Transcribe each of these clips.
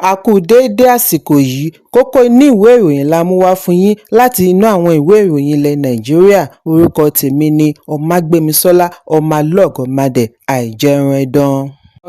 A kú déédé àsìkò yìí, kókó inú ìwé ìròyìn la mú wá fún yín láti inú àwọn ìwé ìròyìn ilẹ̀ Nàìjíríà. Orúkọ tèmi ni Ọmágbémisọ́lá Ọmọlọ́gọ̀mádẹ àìjẹran ẹdán.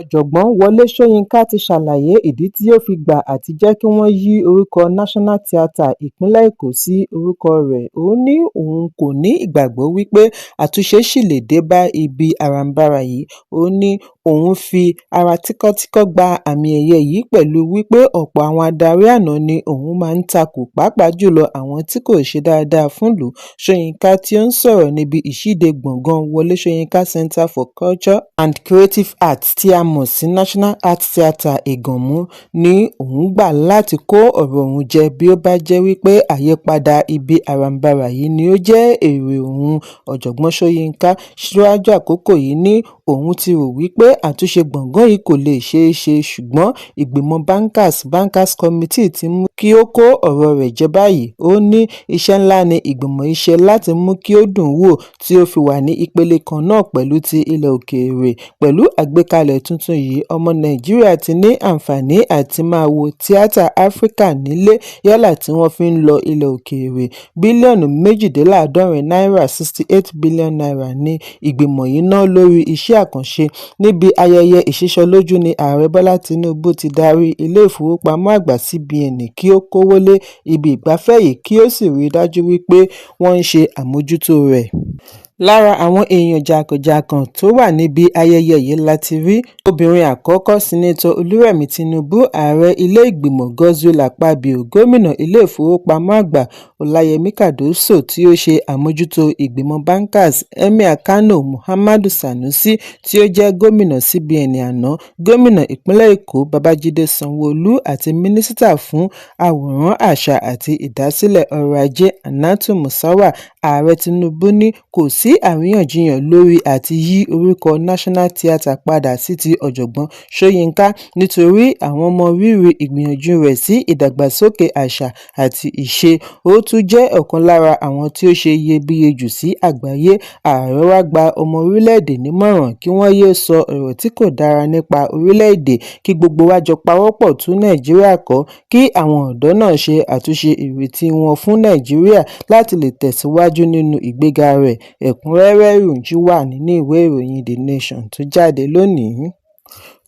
Ọ̀jọ̀gbọ́n Wọlé Ṣóyínká ti ṣàlàyé ìdí tí ó fi gbà àti jẹ́ kí wọ́n yí orúkọ National Theatre ìpínlẹ̀ Èkó sí orúkọ rẹ̀. Ó ní òun kò ní ìgbàgbọ́ wípé àtúnṣe ṣì lè dé bá ibi àràǹbarà yìí. Ó ní òun fi ara tíkọ́tíkọ́ gba àmì ẹ̀yẹ yìí pẹ̀lú wípé ọ̀pọ̀ àwọn adarí àná ni òun máa ń takò, pàápàá jùlọ àwọn tí kò ṣe dáadáa fúnlùú. Ṣóyínká tí ó ń sọ̀rọ̀ níbi ìṣíde gbọ̀ngàn Wọlé Ṣóyínká Center for Culture and Creative Arts tí a mọ̀ sí National Art Theatre Ìgànmú ní òun gbà láti kó ọ̀rọ̀ òun jẹ bí ó bá jẹ́ wípé àyípadà ibi àràǹbarà yìí ni ó jẹ́ èrè òun. Ọ̀jọ̀gbọ́n Ṣóyínká síwájú àkókò yìí ní òun ti rò wípé àtúnṣe gbọ̀ngàn yìí kò lè ṣeé ṣe, ṣùgbọ́n ìgbìmọ̀ Bankers Committee ti mú kí ó kó ọ̀rọ̀ rẹ̀ jẹ báyìí. Ó ní iṣẹ́ ńlá ni ìgbìmọ̀ yìí ṣe láti mú kí ó dùn wò tí ó fi wà ní ìpele kan náà pẹ̀lú ti ilẹ̀ òkèèrè. Pẹ̀lú àgbékalẹ̀ tuntun yìí, ọmọ Nàìjíríà ti ní àǹfààní àti máa wo tíátà Áfíríkà nílé yálà tí wọ́n fi ń lọ ilẹ̀ òkèèrè. Bílíọ̀nù 68 náírà (68 billion naira) ní ìgbìmọ̀ yìí ná lórí iṣẹ́ àkànṣe. Níbi ayẹyẹ ìṣísọlójú ni Ààrẹ Bọ́lá Tinubu ti darí ilé ìfowópamọ́ àgbà CBN kí ó kówó lé ibi ìgbafẹ́ yìí kí ó sì rí dájú wípé wọ́n ń ṣe àmójútó rẹ̀. Lára àwọn èèyàn jàǹkànjàǹkàn tó wà níbi ayẹyẹ yìí láti rí obìnrin àkọ́kọ́ Sínátọ̀ Olúrẹ̀mí Tinubu, ààrẹ ilé ìgbìmọ̀ Godswill Akpabio, gómìnà ilé ìfowópamọ́ àgbà Ọláyẹmí Kàdóso tí ó ṣe àmójútó ìgbìmọ̀ Bankers, Emir Kano Muhammadu Sanusi tí ó jẹ́ gómìnà CBN àná, gómìnà ìpínlẹ̀ Èkó Babájídé Sanwó-Olú àti mínísítà fún àwòrán, àṣà àti ìdásílẹ̀ ọrọ̀ ajé Hannatu Musawa. Ààrẹ Tinubu ní kò sí àríyànjiyàn lórí àti yí orúkọ National Theatre padà sí ti ọ̀jọ̀gbọ́n Ṣóyínká nítorí àwọn mọ rírì ìgbìyànjú rẹ̀ sí ìdàgbàsókè àṣà àti ìṣe. Ó tún jẹ́ ọ̀kan lára àwọn tí ó ṣe iyebíye jù sí àgbáyé. Ààrẹ wá gba ọmọ orílẹ̀-èdè nímọ̀ràn kí wọ́n yéé sọ ọ̀rọ̀ tí kò dára nípa orílẹ̀-èdè, kí gbogbo wa jọ pawọ́pọ̀ tún Nàìjíríà kọ́, kí àwọn ọ̀dọ́ náà ṣe àtúnṣe ìrètí wọn fún Nàìjíríà láti lè tẹ̀síwájú nínú ìgbéga rẹ̀. Ẹ̀kúnrẹ́rẹ́ ìròyìn wà nínú ìwé ìròyìn The Nation tó jáde lónìí.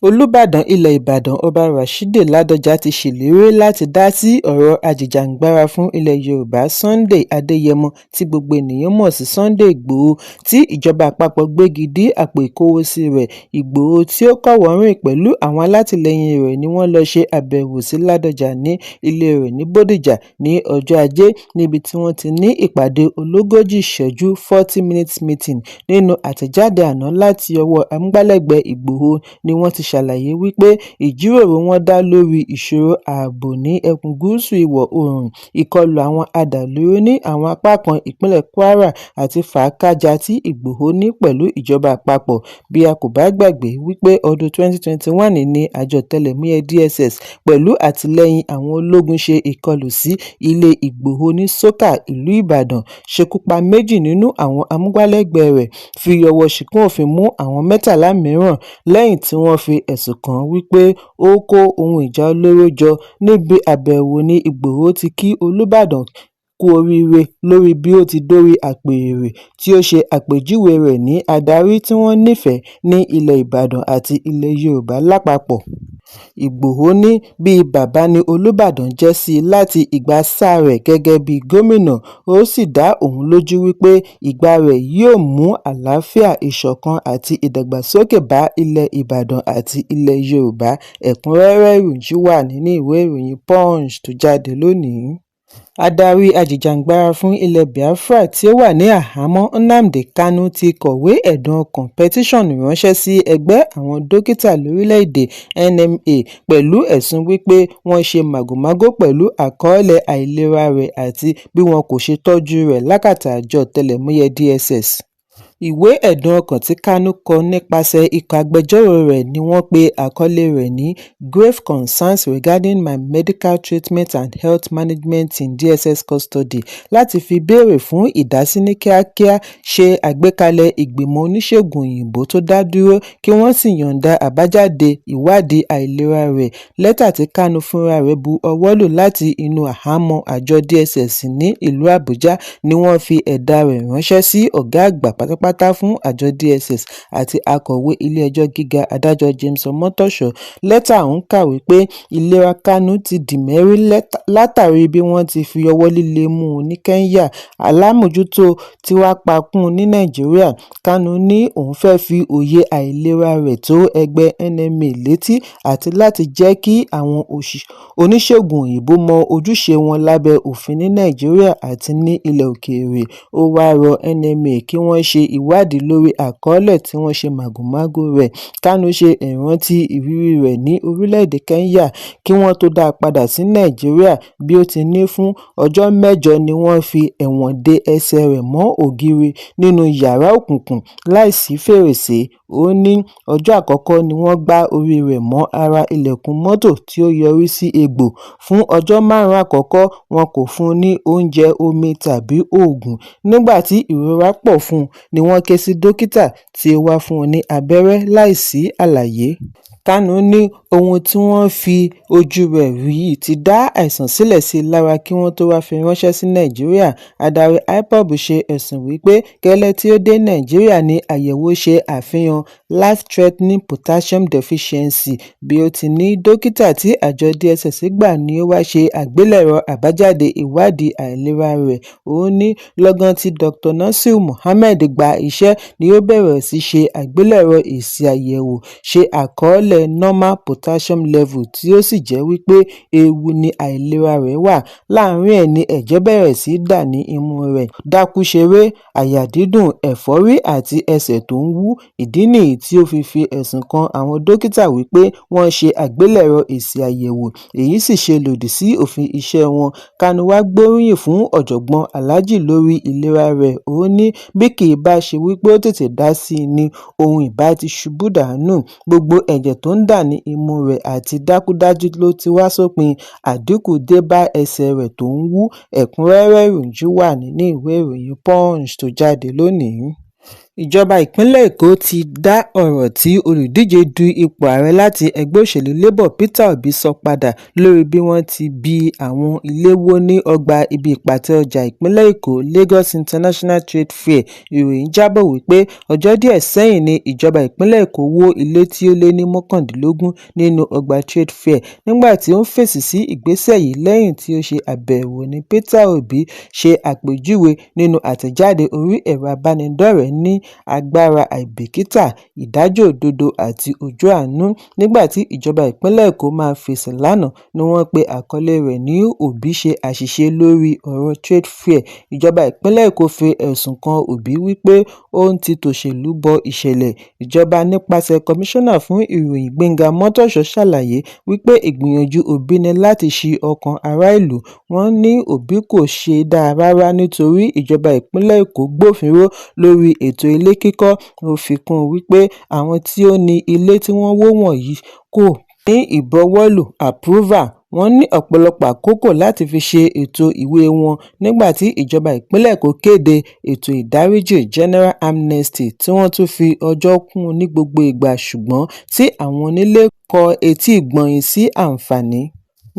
Olúbàdàn ilẹ̀ Ìbàdàn Ọba Rashidi Ládọjà ti ṣèlérí láti dá sí ọ̀rọ̀ ajìjàǹgbara fún ilẹ̀ Yorùbá Sunday Adéyẹmọ tí gbogbo ènìyàn mọ̀ sí Sunday Ìgbòho tí ìjọba àpapọ̀ gbégi dí àpò ìkówósí rẹ̀. Ìgbòho tí ó kọ́wọ̀ọ́rìn pẹ̀lú àwọn alátìlẹyìn rẹ̀ ni wọ́n lọ ṣe àbẹ̀wò sí Ládọjà ní ilé rẹ̀ ní Bódìjà ní ọjọ́ Ajé, níbi tí wọ́n ti ní ìpàdé ológójì ìṣẹ́jú 40-minute meeting. Nínú àtẹ̀jáde àná láti ọwọ́ amúgbálẹ́gbẹ̀ẹ́ Ìgbòho ni wọ́n ti ṣàlàyé wípé ìjíròrò wọn dá lórí ìṣòro ààbò ní ẹkùn gúúsù ìwọ̀ oòrùn, ìkọlù àwọn adàlúrú ní àwọn apá kan ìpínlẹ̀ Kwara àti fàákájà tí Ìgbòho ní pẹ̀lú ìjọba àpapọ̀. Bí a kò bá gbàgbé wípé ọdún 2021 ní àjọ ọ̀tẹlẹ̀múyẹ́ DSS pẹ̀lú àtìlẹ́yìn àwọn ológun ṣe ìkọlù sí ilé Ìgbòho ní Sókà, ìlú Ìbàdàn, ṣekúpa 2 nínú àwọn amúgbálẹ́gbẹ̀ẹ́ rẹ̀, fi ọwọ́ ṣìkún òfin mú àwọn 13 mìíràn lẹ́yìn tí wọ́n fi ẹ̀sùn kàn án wípé ó kó ohun ìjà olóró jọ. Níbi àbẹ̀wò ní Ìgbòho ti kí Olúbàdàn kú oríire lórí bí ó ti dórí àpèrè, tí ó ṣe àpèjúwe rẹ̀ ní adarí tí wọ́n nífẹ̀ẹ́ ní ilẹ̀ Ìbàdàn àti ilẹ̀ Yorùbá lápapọ̀. Ìgbòho ní bí bàbá ni Olúbàdàn jẹ́ sí i láti ìgbà sáà rẹ̀ gẹ́gẹ́ bí gómìnà. Ó sì dá òun lójú wípé ìgbà rẹ̀ yóò mú àlàáfíà, ìṣọ̀kan àti ìdàgbàsókè bá ilẹ̀ Ìbàdàn àti ilẹ̀ Yorùbá. Ẹ̀kúnrẹ́rẹ́ ìròyìn wà nínú ìwé ìròyìn Punch tó jáde lónìí. Adarí ajìjàǹgbara fún ilẹ̀ Biafra tí ó wà ní àhámọ́ Nnamdi Kanu ti kọ̀wé ẹ̀dùn ọkàn pẹtíṣọ̀nù ránṣẹ́ sí ẹgbẹ́ àwọn dókítà lórílẹ̀-èdè NMA pẹ̀lú ẹ̀sùn wípé wọ́n ṣe màgòmágó pẹ̀lú àkọọ́lẹ̀ àìlera rẹ̀ àti bí wọn kò ṣe tọ́jú rẹ̀ lákàtà àjọ ọ̀tẹlẹ̀múyẹ́ DSS. Ìwé ẹ̀dùn ọkàn tí Kanu kọ nípasẹ̀ ikọ̀ agbẹjọ́rò rẹ̀ ni wọ́n pe àkọlé rẹ̀ ní "Grave Concerns Regarding My Medical Treatment and Health Management in DSS Custody" láti fi béèrè fún ìdásí ní kíákíá, ṣe àgbékalẹ̀ ìgbìmọ̀ oníṣègùn òyìnbó tó dá dúró, kí wọ́n sì yọ̀ǹda àbájáde ìwádìí àìlera rẹ̀. Lẹ́tà tí Kanu fúnra rẹ̀ bu ọwọ́ lù láti inú àhámọ́ àjọ DSS ní ìlú Àbújá ni wọ́n fi ẹ̀dà rẹ̀ ránṣẹ́ sí ọ̀gá àgbà pátápátá fún àjọ DSS àti akọ̀wé ilé-ẹjọ́ gíga adájọ́ James Omotosho. Lẹ́tà ọ̀hún kàwé pé ìlera Kanu ti dìmẹ́rí látàrí bí wọ́n ti fi ọwọ́ líle mú un ní Kenya, alámòjútó tí wàá pakún ní Nàìjíríà. Kanu ní òun fẹ́ fi òye àìlera rẹ̀ tó ẹgbẹ́ NMA létí àti láti jẹ́ kí àwọn oníṣègùn òyìnbó mọ ojúṣe wọn lábẹ́ òfin ní Nàìjíríà àti ní ilẹ̀ òkèèrè. Ó wáá rọ NMA kí wọ́n ṣe ìwádìí lórí àkọọ́lẹ̀ tí wọ́n ṣe màgòmágó rẹ̀. Kanu ṣe ìrántí ìrírí rẹ̀ ní orílẹ̀-èdè Kenya kí wọ́n tó dá a padà sí Nàìjíríà, bí ó ti ní fún ọjọ́ 8 ni wọ́n fi ẹ̀wọ̀n de ẹsẹ̀ rẹ̀ mọ́ ògiri nínú yàrá òkùnkùn láìsí fèrèsé. Ó ní ọjọ́ àkọ́kọ́ ni wọ́n gbá orí rẹ̀ mọ́ ara ilẹ̀kùn mọ́tò tí ó yọrí sí egbò. Fún ọjọ́ 5 àkọ́kọ́, wọn kò fún un ní oúnjẹ, omi tàbí oògùn. Nígbà tí ìrora pọ̀ fún un ni wọ́n ké sí dókítà tí ó wá fún un ní abẹ́rẹ́ láìsí àlàyé. Kanu ní ohun tí wọ́n fi ojú rẹ̀ rí yìí ti dá àìsàn sílẹ̀ sí i lára kí wọ́n tó wáá fi ránṣẹ́ sí Nàìjíríà. Adarí IPOB ṣe ẹ̀sùn wípé gẹ́lẹ́ tí ó dé Nàìjíríà ní àyẹ̀wò ṣe àfihàn life-threatening potassium deficiency. Bí ó ti ní dókítà tí àjọ DSS gbà ni ó wá ṣe àgbélẹ̀rọ àbájáde ìwádìí àìlera rẹ̀. Ó ní lọ́gán tí Dr. Nasir Mohammed gba iṣẹ́ ni ó bẹ̀rẹ̀ sí ṣe àgbélẹ̀rọ èsì àyẹ̀wò, ṣe àkọọ́lẹ̀ normal potassium level tí ó sì jẹ́ wípé ewu ni àìlera rẹ̀ wà. Láàárín ẹ̀ ni ẹ̀jẹ̀ bẹ̀rẹ̀ sí dà ní imú rẹ̀, dákúṣeré, àyà dídùn, ẹ̀fọ́rí àti ẹsẹ̀ tó ń wú. Ìdí nìyí tí ó fi ẹ̀sùn kan àwọn dókítà wípé wọ́n ṣe àgbélẹ̀rọ èsì àyẹ̀wò, èyí sì ṣe lòdì sí òfin iṣẹ́ wọn. Kanu wá gbóríyìn fún ọ̀jọ̀gbọ́n Alhaji lórí ìlera rẹ̀. Ó ní bí kì í bá ṣe wípé ó tètè dá sí i ni òun ìbá ti ṣubú dànù. Gbogbo ẹ̀jẹ̀ tó ń dà ní imú rẹ̀ àti dákúdájú ló ti wá sópin. Àdínkù dé bá ẹsẹ̀ rẹ̀ tó ń wú. Ẹ̀kúnrẹ́rẹ́ ìròyìn wà nínú ìwé ìròyìn Punch tó jáde lónìí. Ìjọba ìpínlẹ̀ Èkó ti dá ọ̀rọ̀ tí olùdíje du ipò ààrẹ láti ẹgbẹ́ òṣèlú Labour Peter Obi sọ padà lórí bí wọ́n ti bí àwọn ilé wó ní ọgbà ibi ìpàtẹ ọjà ìpínlẹ̀ Èkó, Lagos International Trade Fair. Ìròyìn jábọ̀ wípé ọjọ́ díẹ̀ sẹ́yìn ni ìjọba ìpínlẹ̀ Èkó wó ilé tí ó lé ní 19 nínú ọgbà Trade Fair. Nígbà tí ó ń fèsì sí ìgbésẹ̀ yìí lẹ́yìn tí ó ṣe àbẹ̀wò ní Peter Obi ṣe àpèjúwe nínú àtẹ̀jáde orí ẹ̀rọ abánidọ́rẹ̀ẹ́ ní agbára àìbìkítà, ìdájọ́ òdodo àti ojú àánú. Nígbà tí ìjọba ìpínlẹ̀ Èkó máa fèsì lánàá ni wọ́n pe àkọlé rẹ̀ ní Obi ṣe àṣìṣe lórí ọ̀rọ̀ Trade Fair. Ìjọba ìpínlẹ̀ Èkó fi ẹ̀sùn kan Obi wípé ó ń ti tòṣèlú bọ ìṣẹ̀lẹ̀. Ìjọba nípasẹ̀ kọmíṣánná fún ìròyìn Gbénga Mọ́tòṣọ́ ṣàlàyé wípé ìgbìyànjú Obi ní láti ṣi ọkàn ará ìlú. Wọ́n ní Obi kò ṣe dáa rárá nítorí ìjọba ìpínlẹ̀ Èkó gbófinró lórí ètò ilé kíkọ́. Ó fi kún un wípé àwọn tí ó ní ilé tí wọ́n wó wọ̀nyí kò ní ìbọwọ́lù approval. Wọ́n ní ọ̀pọ̀lọpọ̀ àkókò láti fi ṣe ètò ìwé wọn nígbà tí ìjọba ìpínlẹ̀ Èkó kéde ètò ìdáríjì General Amnesty tí wọ́n tún fi ọjọ́ kún ní gbogbo ìgbà, ṣùgbọ́n tí àwọn onílé kọ etí ìgbọ̀nyín sí àǹfààní.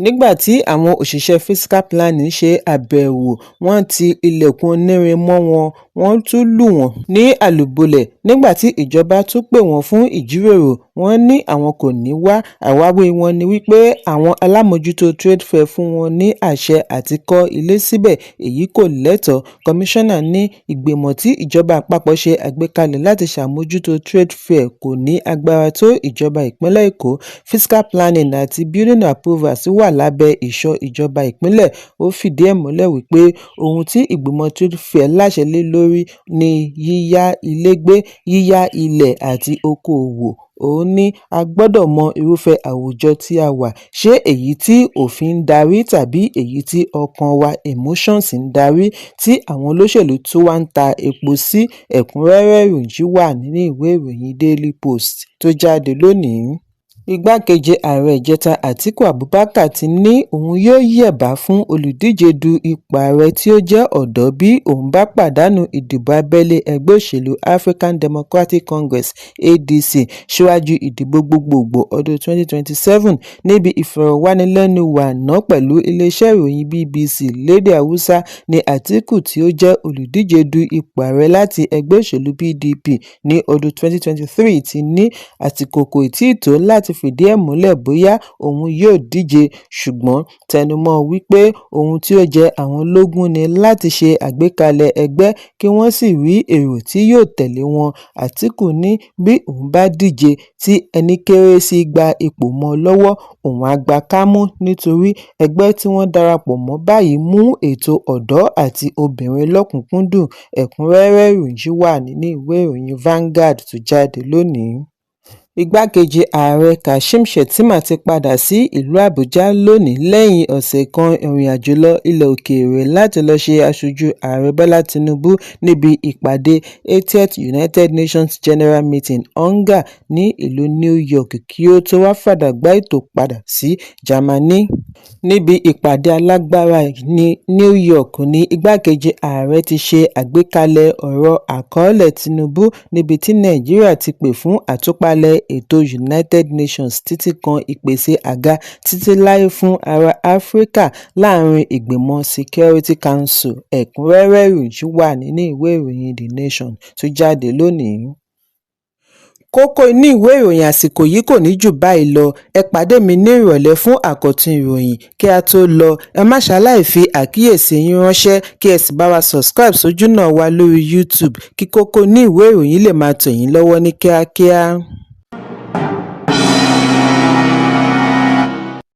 Nígbà tí àwọn òṣìṣẹ́ fiscal planning ṣe àbẹ̀wò, wọ́n ti ilẹ̀kùn onírin mọ́ wọn, wọ́n tún lù wọ́n ní àlùbọ́lẹ̀. Nígbà tí ìjọba tún pè wọ́n fún ìjíròrò, wọ́n ní àwọn kò ní wá. Àwáwí wọn ni wípé àwọn alámòjútó Trade Fair fún wọn ní àṣẹ àti kọ́ ilé síbẹ̀, èyí kò lẹ́tọ̀ọ́. Kọmíṣánná ní ìgbìmọ̀ tí ìjọba àpapọ̀ ṣe àgbékalẹ̀ láti ṣàmójútó Trade Fair kò ní agbára tó ìjọba ìpínlẹ̀ Èkó. Fiscal planning àti building approvals wà lábẹ́ ìṣọ́ ìjọba ìpínlẹ̀. Ó fìdí ẹ̀ múlẹ̀ wípé ohun tí ìgbìmọ̀ Trade Fair láṣẹ lé lórí ni yíyá ilé gbé, yíyá ilẹ̀ àti okòòwò. òun ní a gbọ́dọ̀ mọ irúfẹ́ àwùjọ tí a wà, ṣé èyí tí òfin ń darí tàbí èyí tí ọkàn wa emotions ń darí, tí àwọn olóṣèlú tó wá ń ta epo sí. Ẹ̀kúnrẹ́rẹ́ ìròyìn yìí wà nínú ìwé ìròyìn Daily Post tó jáde lónìí. Igbákejì ààrẹ ìjẹta Atiku Abubakar ti ní òun yóò yẹ̀bá fún olùdíje du ipò ààrẹ tí ó jẹ́ ọ̀dọ́ bí òun bá pàdánù ìdìbò abẹ́lé ẹgbẹ́ òṣèlú African Democratic Congress (ADC) síwájú ìdìbò gbogbogbò ọdún 2027. Níbi ìfọ̀rọ̀wánilẹ́nuwò àná pẹ̀lú iléeṣẹ́ ìròyìn BBC lédè Hausa ní Atiku tí ó jẹ́ olùdíje du ipò ààrẹ láti ẹgbẹ́ òṣèlú PDP ní ọdún 2023 ti ní àsìkò kò tíì tó láti fìdí ẹ̀ múlẹ̀ bóyá òun yóò díje, ṣùgbọ́n tẹnumọ́ wípé ohun tí ó jẹ àwọn lógún ni láti ṣe àgbékalẹ̀ ẹgbẹ́ kí wọ́n sì rí èrò tí yóò tẹ̀lé wọn. Atiku ní bí òun bá díje tí ẹni kéré sí gba ipò mọ́ lọ́wọ́, òun á gbá kámú nítorí ẹgbẹ́ tí wọ́n darapọ̀ mọ́ báyìí mú ètò ọ̀dọ́ àti obìnrin lọ́kùnkúndùn. Ẹ̀kúnrẹ́rẹ́ ìròyìn yìí wà nínú ìwé ìròyìn Vanguard tó jáde lónìí. Igbákejì ààrẹ Kashim Shettima ti padà sí ìlú Àbújá lónìí lẹ́yìn ọ̀sẹ̀ kan ìrìnàjò lọ ilẹ̀ òkèèrè láti lọ ṣe aṣojú ààrẹ Bọ́lá Tinubu níbi ìpàdé 80th United Nations General Meeting (UNGA) ní ìlú New York kí ó tó wá fàdàgbà ètò padà sí Jámánì. Níbi ìpàdé alágbára ní New York ní igbákejì ààrẹ ti ṣe àgbékalẹ̀ ọ̀rọ̀ àkọọ́lẹ̀ Tinubu níbi tí Nàìjíríà ti pè fún àtúpalẹ̀ ètò United Nations títí kan ìpèsè àga títí láé fún ará Áfíríkà láàrin ìgbìmọ̀ Security Council. Ẹ̀kúnrẹ́rẹ́ ìròyìn wà nínú ìwé ìròyìn The Nation tó jáde lónìí. Kókó inú ìwé ìròyìn àsìkò yìí kò ní jù báyìí lọ. Ẹ pàdé mi ní ìrọ̀lẹ́ fún àkọ́tún ìròyìn. Kí a tó lọ, ẹ má ṣaláì fi àkíyèsí yín ránṣẹ́ kí ẹ sì bá wa subscribe sójú náà wa lórí YouTube kí kókó inú ìwé ìròyìn lè máa tẹ̀ yín lọ́wọ́ ní kíákíá.